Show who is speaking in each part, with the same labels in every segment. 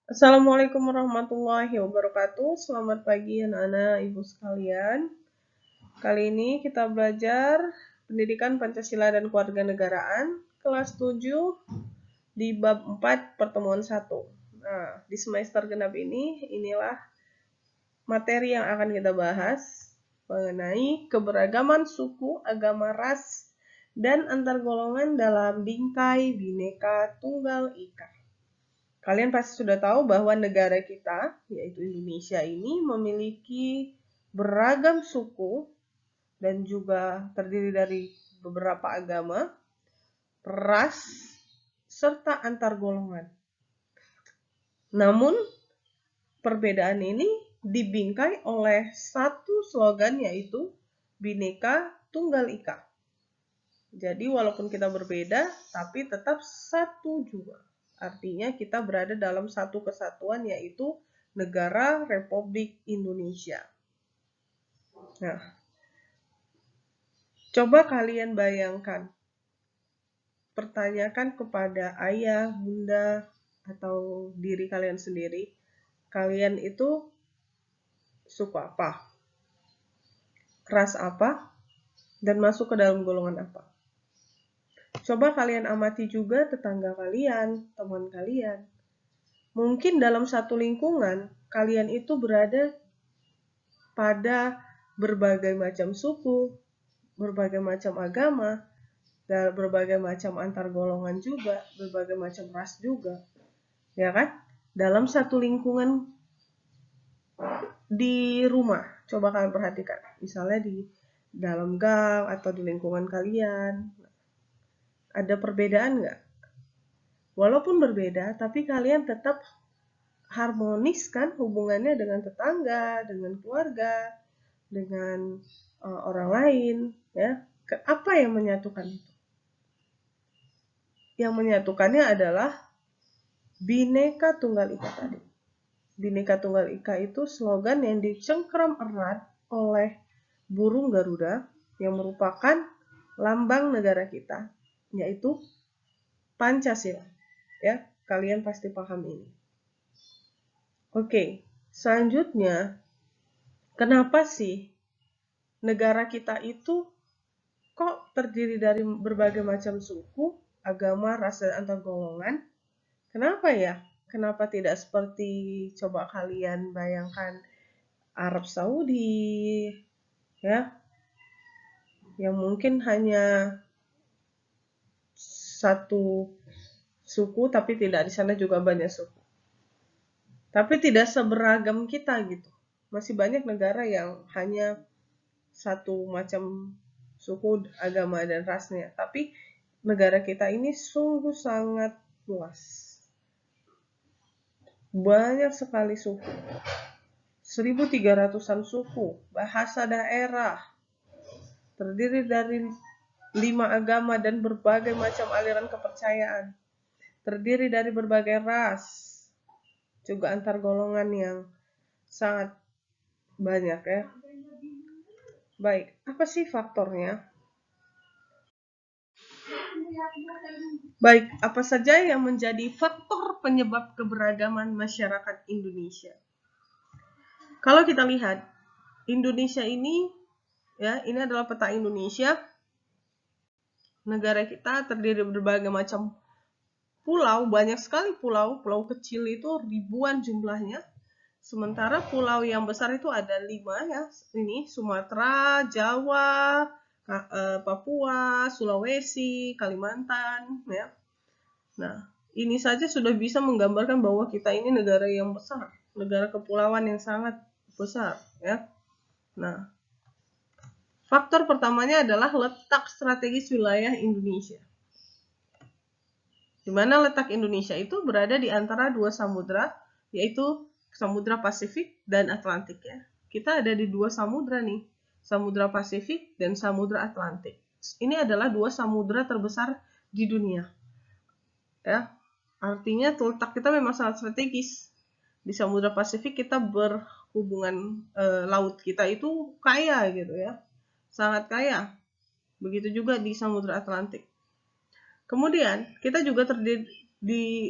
Speaker 1: Assalamualaikum warahmatullahi wabarakatuh. Selamat pagi anak-anak ibu sekalian. Kali ini kita belajar pendidikan Pancasila dan Kewarganegaraan kelas 7 di bab 4 pertemuan 1. Nah, di semester genap inilah materi yang akan kita bahas mengenai keberagaman suku, agama, ras, dan antar golongan dalam bingkai Bhinneka Tunggal Ika. Kalian pasti sudah tahu bahwa negara kita, yaitu Indonesia ini, memiliki beragam suku dan juga terdiri dari beberapa agama, ras, serta antar golongan. Namun, perbedaan ini dibingkai oleh satu slogan, yaitu Bhinneka Tunggal Ika. Jadi walaupun kita berbeda, tapi tetap satu juga. Artinya kita berada dalam satu kesatuan, yaitu Negara Republik Indonesia. Nah, coba kalian bayangkan, pertanyakan kepada ayah, bunda, atau diri kalian sendiri, kalian itu suku apa, ras apa, dan masuk ke dalam golongan apa. Coba kalian amati juga tetangga kalian, teman kalian. Mungkin dalam satu lingkungan, kalian itu berada pada berbagai macam suku, berbagai macam agama, dan berbagai macam antar golongan juga, berbagai macam ras juga. Ya kan? Dalam satu lingkungan di rumah, coba kalian perhatikan. Misalnya di dalam gang atau di lingkungan kalian, ada perbedaan nggak? Walaupun berbeda, tapi kalian tetap harmonis kan hubungannya dengan tetangga, dengan keluarga, dengan orang lain, ya. Apa yang menyatukan itu? Yang menyatukannya adalah Bhinneka Tunggal Ika tadi. Bhinneka Tunggal Ika itu slogan yang dicengkram erat oleh burung Garuda yang merupakan lambang negara kita, yaitu Pancasila. Ya, kalian pasti paham ini. Oke, selanjutnya, kenapa sih negara kita itu kok terdiri dari berbagai macam suku, agama, ras, dan antar golongan? Kenapa ya? Kenapa tidak seperti, coba kalian bayangkan, Arab Saudi, ya, yang mungkin hanya satu suku, tapi tidak di sana juga banyak suku. Tapi tidak seberagam kita gitu. Masih banyak negara yang hanya satu macam suku, agama, dan rasnya. Tapi negara kita ini sungguh sangat luas. Banyak sekali suku. 1.300-an suku, bahasa daerah, terdiri dari 5 agama dan berbagai macam aliran kepercayaan, terdiri dari berbagai ras, juga antar golongan yang sangat banyak ya. Baik, apa sih faktornya? Baik, apa saja yang menjadi faktor penyebab keberagaman masyarakat Indonesia? Kalau kita lihat, Indonesia ini, ya, ini adalah peta Indonesia. Negara kita terdiri dari berbagai macam pulau, banyak sekali pulau. Pulau kecil itu ribuan jumlahnya. Sementara pulau yang besar itu ada 5 ya. Ini Sumatera, Jawa, Papua, Sulawesi, Kalimantan, ya. Nah, ini saja sudah bisa menggambarkan bahwa kita ini negara yang besar, negara kepulauan yang sangat besar, ya. Nah, faktor pertamanya adalah letak strategis wilayah Indonesia. Di mana letak Indonesia itu berada di antara 2 samudra, yaitu Samudra Pasifik dan Atlantik ya. Kita ada di 2 samudra nih, Samudra Pasifik dan Samudra Atlantik. Ini adalah 2 samudra terbesar di dunia. Ya. Artinya letak kita memang sangat strategis. Di Samudra Pasifik kita berhubungan laut kita itu kaya gitu ya. Sangat kaya. Begitu juga di Samudra Atlantik. Kemudian, kita juga terdiri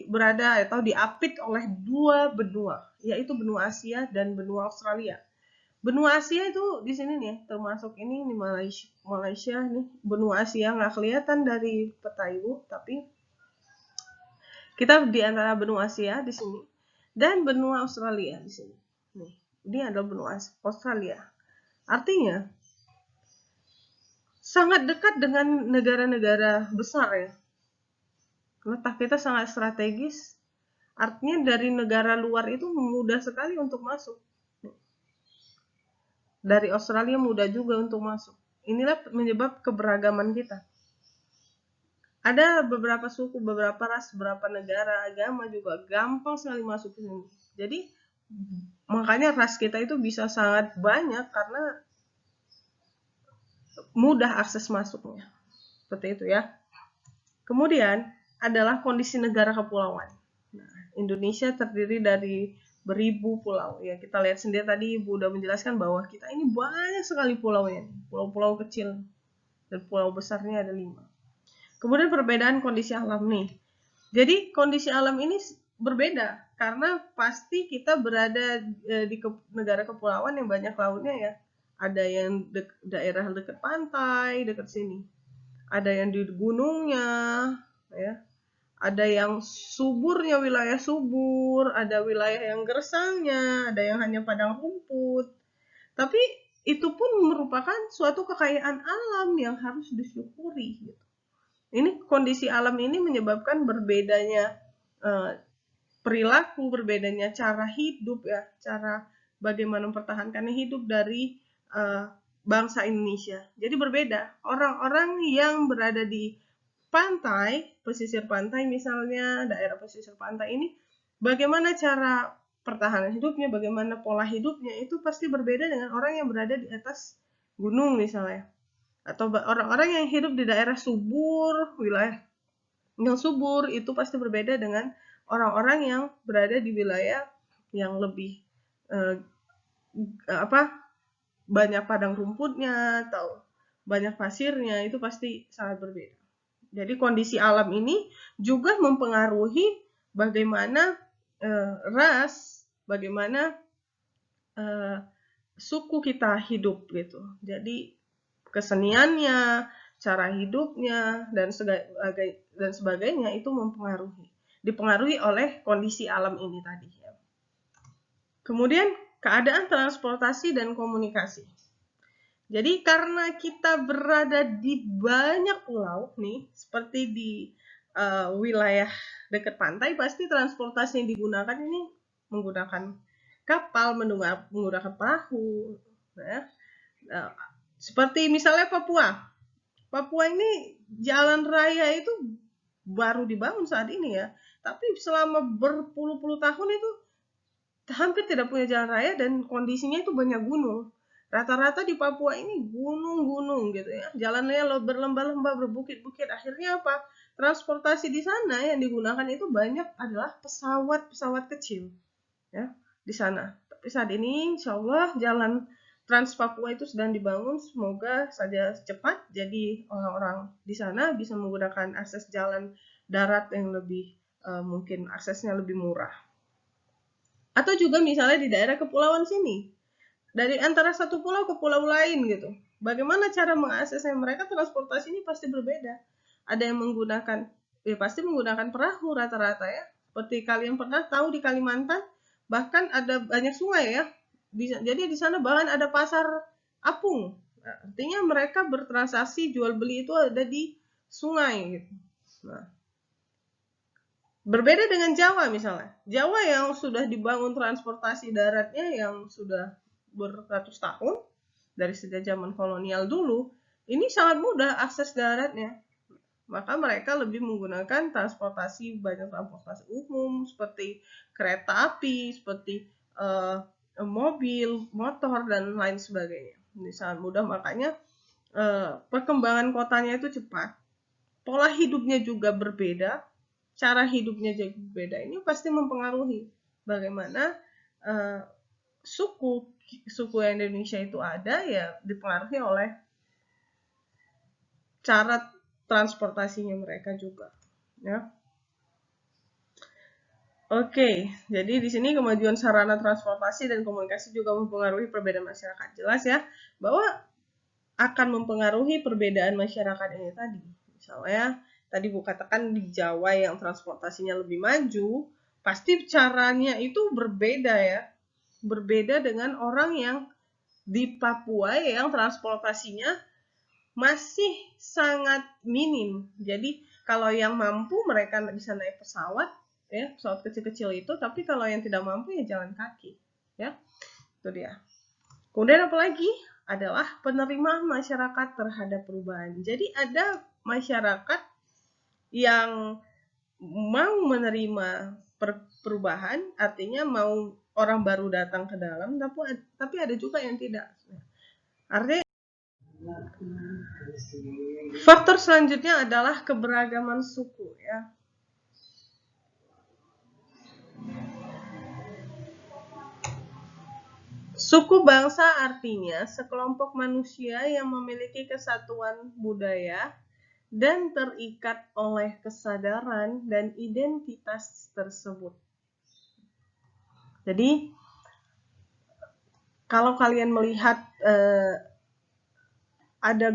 Speaker 1: berada atau diapit oleh dua benua, yaitu benua Asia dan benua Australia. Benua Asia itu di sini nih, termasuk ini Malaysia nih, benua Asia nggak kelihatan dari peta ibu, tapi kita di antara benua Asia di sini dan benua Australia di sini. Nih, ini adalah benua Australia. Artinya sangat dekat dengan negara-negara besar ya. Letak kita sangat strategis. Artinya dari negara luar itu mudah sekali untuk masuk. Dari Australia mudah juga untuk masuk. Inilah menyebab keberagaman kita. Ada beberapa suku, beberapa ras, beberapa negara, agama juga gampang sekali masuk ke sini. Jadi makanya ras kita itu bisa sangat banyak karena mudah akses masuknya. Seperti itu ya. Kemudian adalah kondisi negara kepulauan. Nah, Indonesia terdiri dari beribu pulau. Ya, kita lihat sendiri tadi Ibu udah menjelaskan bahwa kita ini banyak sekali pulaunya. Pulau-pulau kecil dan pulau besarnya ada 5. Kemudian perbedaan kondisi alam nih. Jadi kondisi alam ini berbeda karena pasti kita berada di negara kepulauan yang banyak lautnya ya. Ada yang daerah dekat pantai, dekat sini. Ada yang di gunungnya, ya. Ada yang suburnya, wilayah subur, ada wilayah yang gersangnya, ada yang hanya padang rumput. Tapi itu pun merupakan suatu kekayaan alam yang harus disyukuri gitu. Ini kondisi alam ini menyebabkan berbedanya perilaku, berbedanya cara hidup ya, cara bagaimana mempertahankan hidup dari bangsa Indonesia. Jadi berbeda. Orang-orang yang berada di pantai, pesisir pantai misalnya, daerah pesisir pantai ini, bagaimana cara pertahanan hidupnya, bagaimana pola hidupnya, itu pasti berbeda dengan orang yang berada di atas gunung misalnya. Atau orang-orang yang hidup di daerah subur, wilayah yang subur itu pasti berbeda dengan orang-orang yang berada di wilayah yang lebih banyak padang rumputnya atau banyak pasirnya, itu pasti sangat berbeda. Jadi kondisi alam ini juga mempengaruhi bagaimana ras, bagaimana suku kita hidup gitu. Jadi keseniannya, cara hidupnya dan sebagainya itu dipengaruhi oleh kondisi alam ini tadi. Kemudian keadaan transportasi dan komunikasi. Jadi karena kita berada di banyak pulau nih, seperti di wilayah dekat pantai, pasti transportasi yang digunakan ini menggunakan kapal, menggunakan perahu, ya. Seperti misalnya Papua ini jalan raya itu baru dibangun saat ini ya, tapi selama berpuluh-puluh tahun itu hampir tidak punya jalan raya dan kondisinya itu banyak gunung. Rata-rata di Papua ini gunung-gunung gitu ya, jalannya berlembah-lembah, berbukit-bukit. Akhirnya apa? Transportasi di sana yang digunakan itu banyak adalah pesawat-pesawat kecil ya di sana. Tapi saat ini insya Allah jalan Trans Papua itu sedang dibangun, semoga saja cepat, jadi orang-orang di sana bisa menggunakan akses jalan darat yang lebih mungkin aksesnya lebih murah. Atau juga misalnya di daerah kepulauan sini, dari antara satu pulau ke pulau lain gitu. Bagaimana cara mengaksesnya? Mereka transportasi ini pasti berbeda. Ada yang pasti menggunakan perahu rata-rata ya. Seperti kalian pernah tahu di Kalimantan, bahkan ada banyak sungai ya. Jadi di sana bahkan ada pasar apung. Nah, artinya mereka bertransaksi jual beli itu ada di sungai gitu. Nah, berbeda dengan Jawa misalnya. Jawa yang sudah dibangun transportasi daratnya yang sudah beratus tahun dari sejak zaman kolonial dulu, ini sangat mudah akses daratnya. Maka mereka lebih menggunakan banyak transportasi umum seperti kereta api, seperti mobil, motor dan lain sebagainya. Ini sangat mudah, makanya perkembangan kotanya itu cepat. Pola hidupnya juga berbeda, cara hidupnya juga berbeda. Ini pasti mempengaruhi bagaimana suku yang Indonesia itu ada ya dipengaruhi oleh cara transportasinya mereka juga ya. Oke, jadi di sini kemajuan sarana transportasi dan komunikasi juga mempengaruhi perbedaan masyarakat. Jelas ya, bahwa akan mempengaruhi perbedaan masyarakat ini tadi. Misalnya, tadi Bu katakan di Jawa yang transportasinya lebih maju, pasti caranya itu berbeda ya. Berbeda dengan orang yang di Papua yang transportasinya masih sangat minim. Jadi kalau yang mampu mereka bisa naik pesawat, ya pesawat kecil-kecil itu. Tapi kalau yang tidak mampu ya jalan kaki, ya itu dia. Kemudian apalagi adalah penerimaan masyarakat terhadap perubahan. Jadi ada masyarakat yang mau menerima perubahan, artinya mau orang baru datang ke dalam, tapi ada juga yang tidak. Artinya faktor selanjutnya adalah keberagaman suku ya. Suku bangsa artinya sekelompok manusia yang memiliki kesatuan budaya dan terikat oleh kesadaran dan identitas tersebut. Jadi kalau kalian melihat ada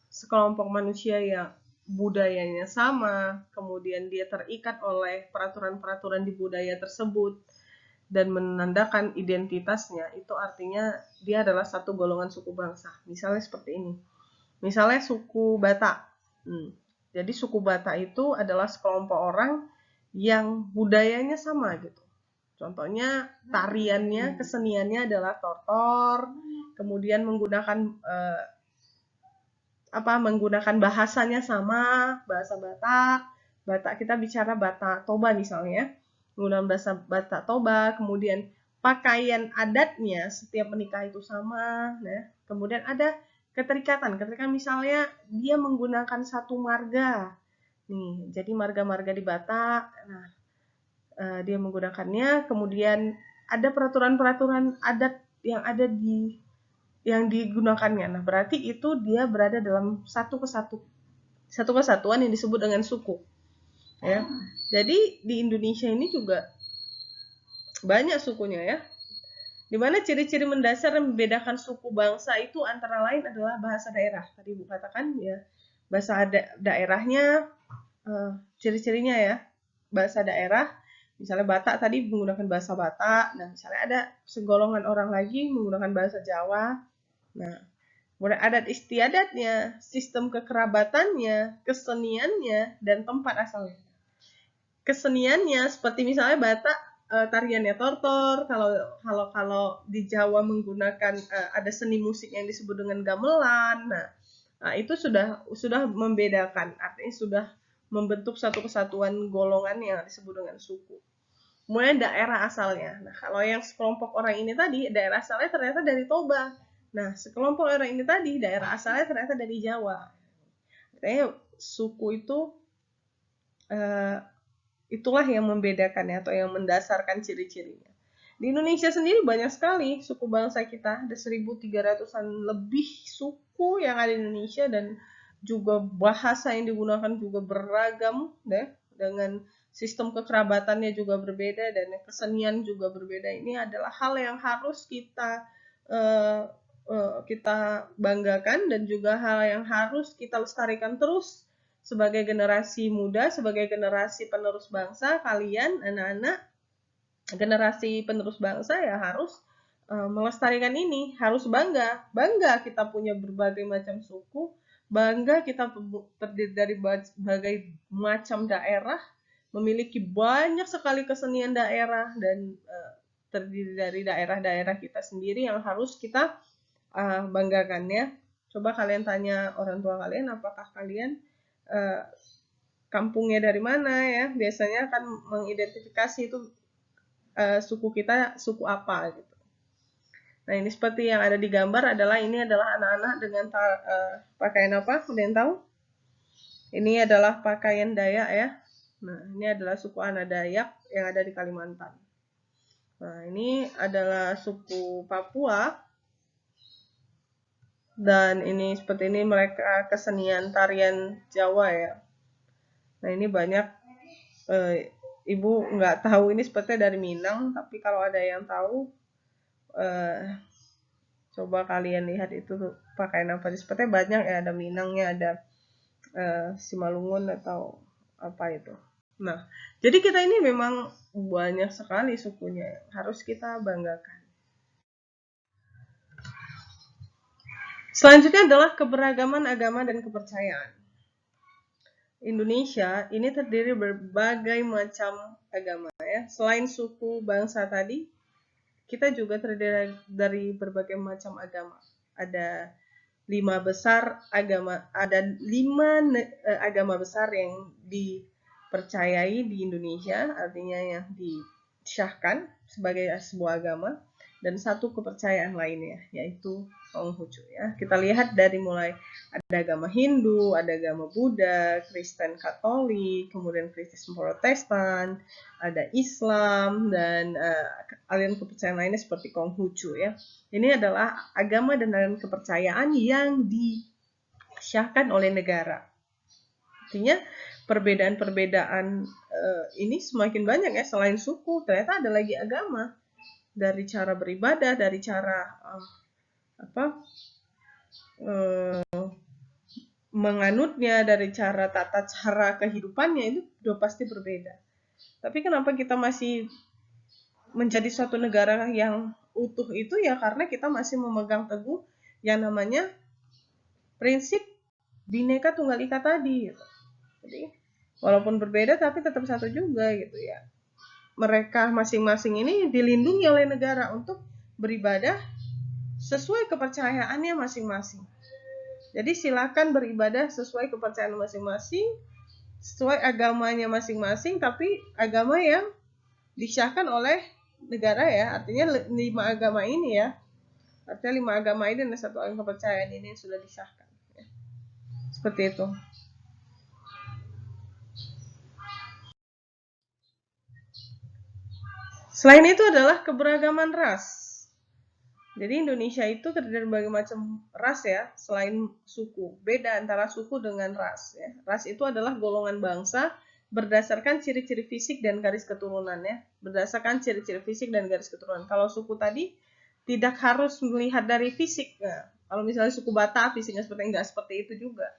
Speaker 1: sekelompok manusia yang budayanya sama, kemudian dia terikat oleh peraturan-peraturan di budaya tersebut dan menandakan identitasnya, itu artinya dia adalah satu golongan suku bangsa. Misalnya seperti ini. Misalnya suku Batak. Jadi suku Batak itu adalah sekelompok orang yang budayanya sama gitu. Contohnya tariannya, keseniannya adalah tortor, kemudian menggunakan bahasanya sama, bahasa Batak. Batak kita bicara Batak Toba misalnya, menggunakan bahasa Batak Toba. Kemudian pakaian adatnya setiap menikah itu sama. Nah, kemudian ada keterikatan misalnya dia menggunakan satu marga. Nih, jadi marga-marga di Batak. Nah, dia menggunakannya. Kemudian ada peraturan-peraturan adat yang digunakannya. Nah, berarti itu dia berada dalam satu kesatuan yang disebut dengan suku. Ya. Jadi di Indonesia ini juga banyak sukunya ya. Dimana ciri-ciri mendasar yang membedakan suku bangsa itu antara lain adalah bahasa daerah. Tadi Bu katakan ya, bahasa daerahnya, ciri-cirinya ya, bahasa daerah. Misalnya Batak tadi menggunakan bahasa Batak. Nah, misalnya ada segolongan orang lagi menggunakan bahasa Jawa. Nah, kemudian adat istiadatnya, sistem kekerabatannya, keseniannya, dan tempat asalnya. Keseniannya seperti misalnya Batak, tariannya tortor. Kalau di Jawa menggunakan ada seni musik yang disebut dengan gamelan. Nah, itu sudah membedakan, artinya sudah membentuk satu kesatuan golongan yang disebut dengan suku. Kemudian daerah asalnya. Nah, kalau yang sekelompok orang ini tadi, daerah asalnya ternyata dari Toba. Nah, sekelompok orang ini tadi, daerah asalnya ternyata dari Jawa. Artinya suku itu itulah yang membedakannya atau yang mendasarkan ciri-cirinya. Di Indonesia sendiri banyak sekali suku bangsa kita, ada 1.300-an lebih suku yang ada di Indonesia, dan juga bahasa yang digunakan juga beragam deh, dengan sistem kekerabatannya juga berbeda dan kesenian juga berbeda. Ini adalah hal yang harus kita banggakan dan juga hal yang harus kita lestarikan terus sebagai generasi muda, sebagai generasi penerus bangsa. Kalian anak-anak generasi penerus bangsa ya harus melestarikan ini, harus bangga kita punya berbagai macam suku, bangga kita terdiri dari berbagai macam daerah, memiliki banyak sekali kesenian daerah, dan terdiri dari daerah-daerah kita sendiri yang harus kita banggakan ya. Coba kalian tanya orang tua kalian, apakah kalian kampungnya dari mana ya, biasanya akan mengidentifikasi itu suku kita suku apa gitu. Nah, ini seperti yang ada di gambar adalah anak-anak dengan pakaian apa? Kalian tahu? Ini adalah pakaian Dayak ya. Nah, ini adalah suku anak Dayak yang ada di Kalimantan. Nah, ini adalah suku Papua. Dan ini seperti ini mereka kesenian tarian Jawa ya. Nah, ini banyak Ibu nggak tahu ini sepertinya dari Minang, tapi kalau ada yang tahu, coba kalian lihat itu tuh pakaian apa. Sepertinya banyak ya, ada Minangnya, ada Simalungun atau apa itu. Nah, jadi kita ini memang banyak sekali sukunya, harus kita banggakan. Selanjutnya adalah keberagaman agama dan kepercayaan. Indonesia ini terdiri berbagai macam agama ya. Selain suku bangsa tadi, kita juga terdiri dari berbagai macam agama. Ada 5 agama besar yang dipercayai di Indonesia, artinya yang disyahkan sebagai sebuah agama, dan satu kepercayaan lainnya, yaitu Konghucu ya. Kita lihat dari mulai ada agama Hindu, ada agama Buddha, Kristen Katolik, kemudian Kristen Protestan, ada Islam, dan aliran kepercayaan lainnya seperti Konghucu ya. Ini adalah agama dan aliran kepercayaan yang disyahkan oleh negara. Artinya perbedaan-perbedaan ini semakin banyak ya. Selain suku, ternyata ada lagi agama. Dari cara beribadah, dari cara menganutnya, dari cara tata cara kehidupannya, itu sudah pasti berbeda. Tapi kenapa kita masih menjadi suatu negara yang utuh itu ya karena kita masih memegang teguh yang namanya prinsip Bhinneka Tunggal Ika tadi gitu. Jadi walaupun berbeda tapi tetap satu juga gitu ya. Mereka masing-masing ini dilindungi oleh negara untuk beribadah sesuai kepercayaannya masing-masing. Jadi silakan beribadah sesuai kepercayaan masing-masing, sesuai agamanya masing-masing, tapi agama yang disyahkan oleh negara ya. Artinya 5 agama ini ya. Artinya 5 agama ini dan 1 agama kepercayaan ini sudah disahkan. Ya. Seperti itu. Selain itu adalah keberagaman ras. Jadi Indonesia itu terdiri dari berbagai macam ras ya, selain suku. Beda antara suku dengan ras ya. Ras itu adalah golongan bangsa berdasarkan ciri-ciri fisik dan garis keturunan ya. Berdasarkan ciri-ciri fisik dan garis keturunan. Kalau suku tadi tidak harus melihat dari fisik. Nah, kalau misalnya suku Batak fisiknya enggak seperti itu juga.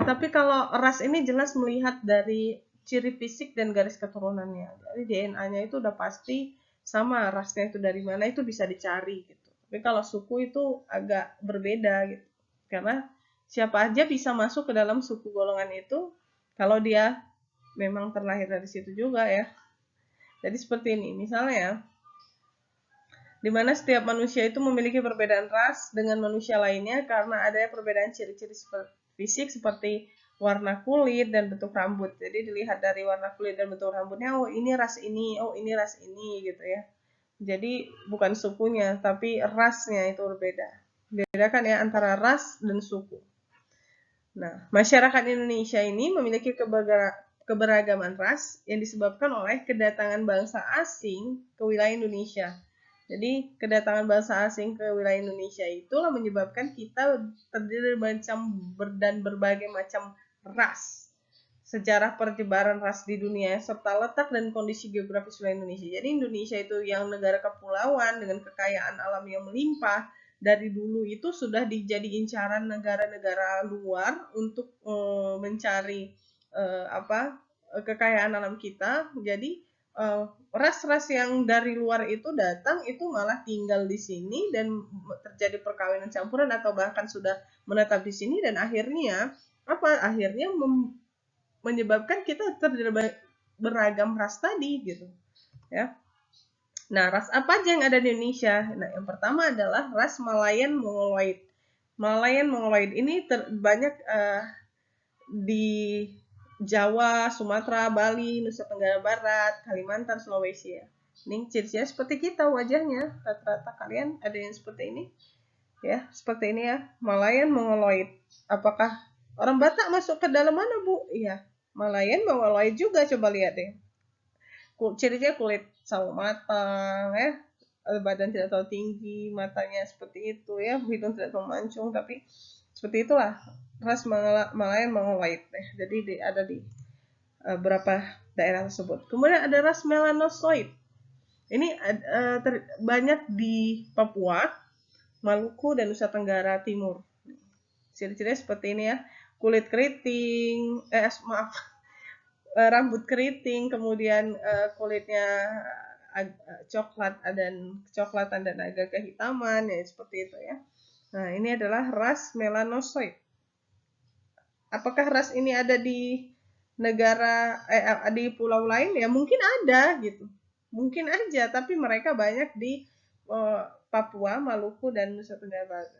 Speaker 1: Tapi kalau ras ini jelas melihat dari ciri fisik dan garis keturunannya. Jadi DNA-nya itu udah pasti sama, rasnya itu dari mana itu bisa dicari gitu. Tapi kalau suku itu agak berbeda gitu. Karena siapa aja bisa masuk ke dalam suku golongan itu kalau dia memang terlahir dari situ juga ya. Jadi seperti ini, misalnya ya, di mana setiap manusia itu memiliki perbedaan ras dengan manusia lainnya karena ada perbedaan ciri-ciri fisik seperti warna kulit dan bentuk rambut. Jadi dilihat dari warna kulit dan bentuk rambutnya, oh ini ras ini, oh ini ras ini gitu ya. Jadi bukan sukunya, tapi rasnya itu berbeda. Bedakan ya antara ras dan suku. Nah, masyarakat Indonesia ini memiliki keberagaman ras yang disebabkan oleh kedatangan bangsa asing ke wilayah Indonesia. Jadi kedatangan bangsa asing ke wilayah Indonesia itulah menyebabkan kita terdiri dari berbagai macam ras. Sejarah perjebaran ras di dunia serta letak dan kondisi geografis wilayah Indonesia. Jadi Indonesia itu yang negara kepulauan dengan kekayaan alam yang melimpah, dari dulu itu sudah dijadi incaran negara-negara luar untuk mencari kekayaan alam kita. Jadi ras-ras yang dari luar itu datang itu malah tinggal di sini dan terjadi perkawinan campuran atau bahkan sudah menetap di sini dan akhirnya menyebabkan kita terdiri beragam ras tadi gitu ya. Nah, ras apa aja yang ada di Indonesia? Nah, yang pertama adalah ras Malayan Mongoloid. Malayan Mongoloid ini banyak di Jawa, Sumatera, Bali, Nusa Tenggara Barat, Kalimantan, Sulawesi ya. Ini ciri-cirinya seperti kita wajahnya. Rata-rata kalian ada yang seperti ini. Ya, seperti ini ya. Malayan Mongoloid. Apakah orang Batak masuk ke dalam mana, Bu? Iya, Malayan Mongoloid juga, coba lihat deh. Cirinya kulit sawo matang ya, badan tidak terlalu tinggi, matanya seperti itu ya, hidung tidak terlalu mancung, tapi seperti itulah ras Malayan Mongoloid. Jadi ada di beberapa daerah tersebut. Kemudian ada ras melanosoid. Ini banyak di Papua, Maluku, dan Nusa Tenggara Timur. Ciri-cirinya seperti ini ya, kulit keriting, rambut keriting, kemudian kulitnya kecoklatan dan agak kehitaman, ya seperti itu ya. Nah, ini adalah ras melanosoid. Apakah ras ini ada di negara di pulau lain? Ya mungkin ada gitu. Mungkin aja, tapi mereka banyak di Papua, Maluku, dan Nusa Tenggara Barat.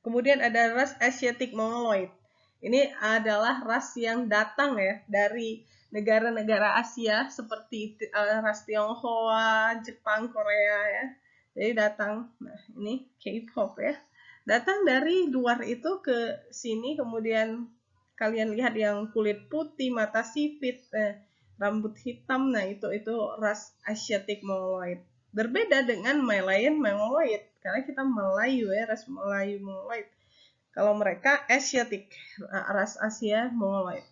Speaker 1: Kemudian ada ras Asiatic Mongoloid. Ini adalah ras yang datang ya dari negara-negara Asia seperti ras Tionghoa, Jepang, Korea ya. Jadi datang, nah ini K-pop ya. Datang dari luar itu ke sini, kemudian kalian lihat yang kulit putih, mata sipit, rambut hitam, nah itu ras Asiatic Mongoloid. Berbeda dengan Malayan Mongoloid, karena kita Melayu ya, ras Melayu Mongoloid. Kalau mereka Asiatic, ras Asia Mongoloid.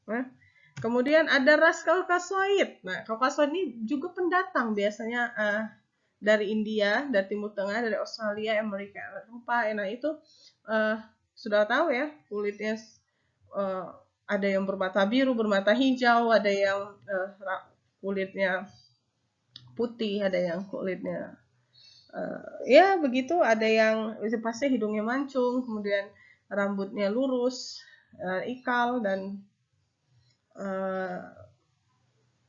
Speaker 1: Nah, kemudian ada ras Kaukasoid. Nah, Kaukasoid ini juga pendatang biasanya dari India, dari Timur Tengah, dari Australia, Amerika, Eropa. Nah, itu sudah tahu ya, kulitnya ada yang bermata biru, bermata hijau, ada yang kulitnya putih, ada yang kulitnya ya begitu, ada yang pasti hidungnya mancung, kemudian rambutnya lurus, ikal, dan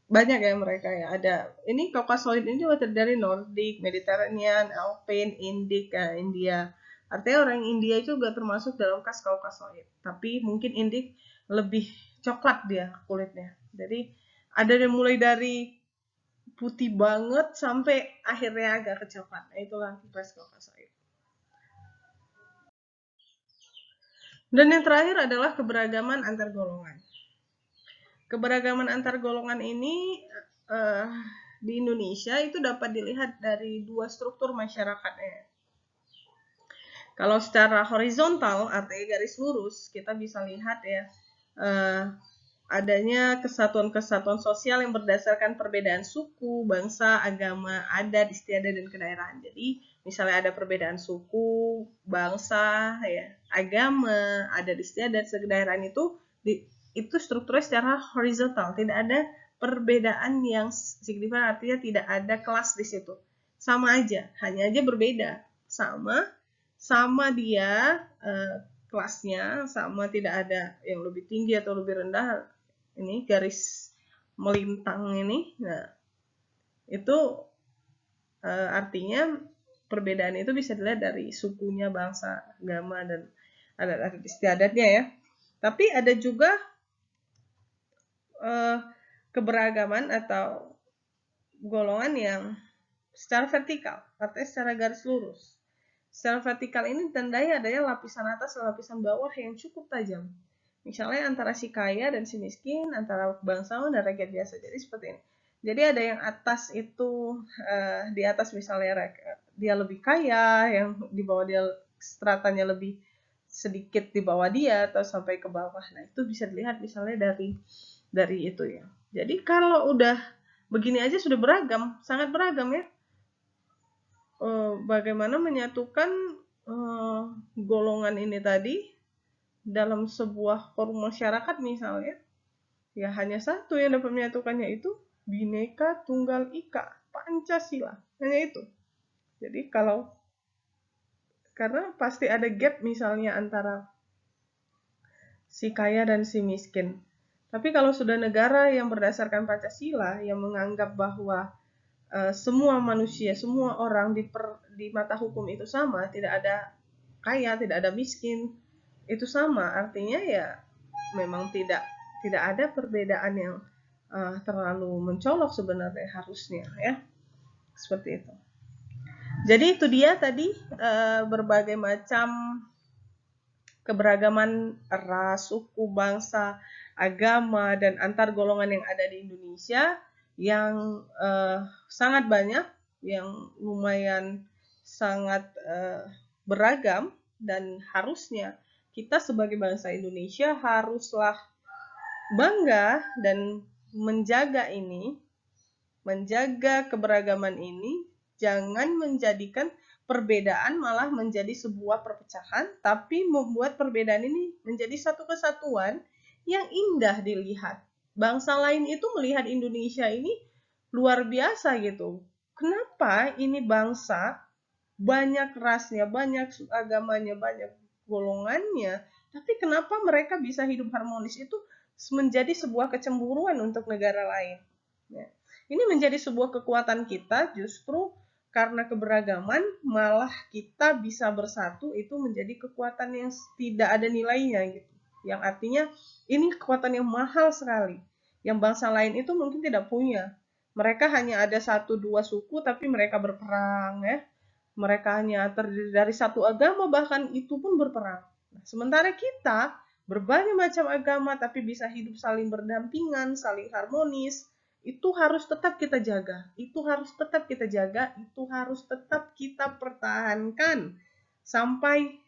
Speaker 1: banyak ya mereka ya. Ada ini Kaukasoid ini juga terdiri Nordik, Mediterranean, Alpine, Indik, India. Artinya orang India juga termasuk dalam kas Kaukasoid, tapi mungkin Indik lebih coklat dia kulitnya. Jadi ada yang mulai dari putih banget sampai akhirnya agak kecoklat. Nah, itulah ras Kaukasoid. Dan yang terakhir adalah keberagaman antar golongan. Keberagaman antar golongan ini di Indonesia itu dapat dilihat dari dua struktur masyarakatnya. Kalau secara horizontal, artinya garis lurus, kita bisa lihat ya adanya kesatuan-kesatuan sosial yang berdasarkan perbedaan suku, bangsa, agama, adat, istiadat, dan kedaerahan. Jadi misalnya ada perbedaan suku, bangsa, ya, agama, adat, istiadat, kedaerahan itu strukturnya secara horizontal, tidak ada perbedaan yang signifikan, artinya tidak ada kelas di situ. Sama aja, hanya aja berbeda. Sama dia kelasnya, sama, tidak ada yang lebih tinggi atau lebih rendah. Ini garis melintang ini. Nah, itu artinya perbedaan itu bisa dilihat dari sukunya, bangsa, agama, dan adat istiadatnya ya. Tapi ada juga keberagaman atau golongan yang secara vertikal, artinya secara garis lurus. Secara vertikal ini ditandai adanya lapisan atas dan lapisan bawah yang cukup tajam. Misalnya antara si kaya dan si miskin, antara bangsawan dan rakyat biasa. Jadi seperti ini. Jadi ada yang atas itu, di atas misalnya dia lebih kaya, yang di bawah dia stratanya lebih sedikit di bawah dia, atau sampai ke bawah. Nah, itu bisa dilihat misalnya dari itu ya. Jadi kalau udah begini aja sudah beragam, sangat beragam ya. Bagaimana menyatukan golongan ini tadi dalam sebuah forum masyarakat misalnya, ya hanya satu yang dapat menyatukannya, itu Bhinneka Tunggal Ika, Pancasila, hanya itu. Jadi karena pasti ada gap misalnya antara si kaya dan si miskin. Tapi kalau sudah negara yang berdasarkan Pancasila, yang menganggap bahwa semua manusia, semua orang di mata hukum itu sama, tidak ada kaya, tidak ada miskin, itu sama, artinya ya memang tidak ada perbedaan yang terlalu mencolok sebenarnya, harusnya ya, seperti itu. Jadi itu dia tadi berbagai macam keberagaman ras, suku, bangsa, agama, dan antar golongan yang ada di Indonesia yang sangat banyak, yang lumayan sangat beragam, dan harusnya kita sebagai bangsa Indonesia haruslah bangga dan menjaga ini, menjaga keberagaman ini, jangan menjadikan perbedaan malah menjadi sebuah perpecahan, tapi membuat perbedaan ini menjadi satu kesatuan yang indah dilihat. Bangsa lain itu melihat Indonesia ini luar biasa gitu. Kenapa ini bangsa banyak rasnya, banyak agamanya, banyak golongannya, tapi kenapa mereka bisa hidup harmonis itu menjadi sebuah kecemburuan untuk negara lain. Ya. Ini menjadi sebuah kekuatan kita justru karena keberagaman malah kita bisa bersatu itu menjadi kekuatan yang tidak ada nilainya gitu. Yang artinya ini kekuatan yang mahal sekali. Yang bangsa lain itu mungkin tidak punya. Mereka hanya ada 1-2 suku tapi mereka berperang ya. Mereka hanya terdiri dari satu agama bahkan itu pun berperang. Nah, sementara kita berbagai macam agama tapi bisa hidup saling berdampingan, saling harmonis, itu harus tetap kita jaga. Itu harus tetap kita jaga, itu harus tetap kita pertahankan sampai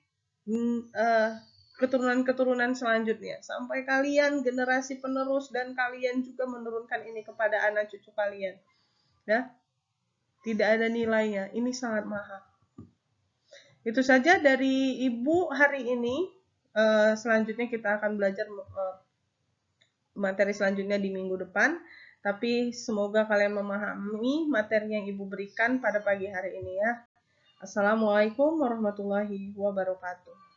Speaker 1: keturunan-keturunan selanjutnya. Sampai kalian generasi penerus dan kalian juga menurunkan ini kepada anak cucu kalian. Ya. Tidak ada nilainya. Ini sangat mahal. Itu saja dari Ibu hari ini. Selanjutnya kita akan belajar materi selanjutnya di minggu depan. Tapi semoga kalian memahami materi yang Ibu berikan pada pagi hari ini ya. Assalamualaikum warahmatullahi wabarakatuh.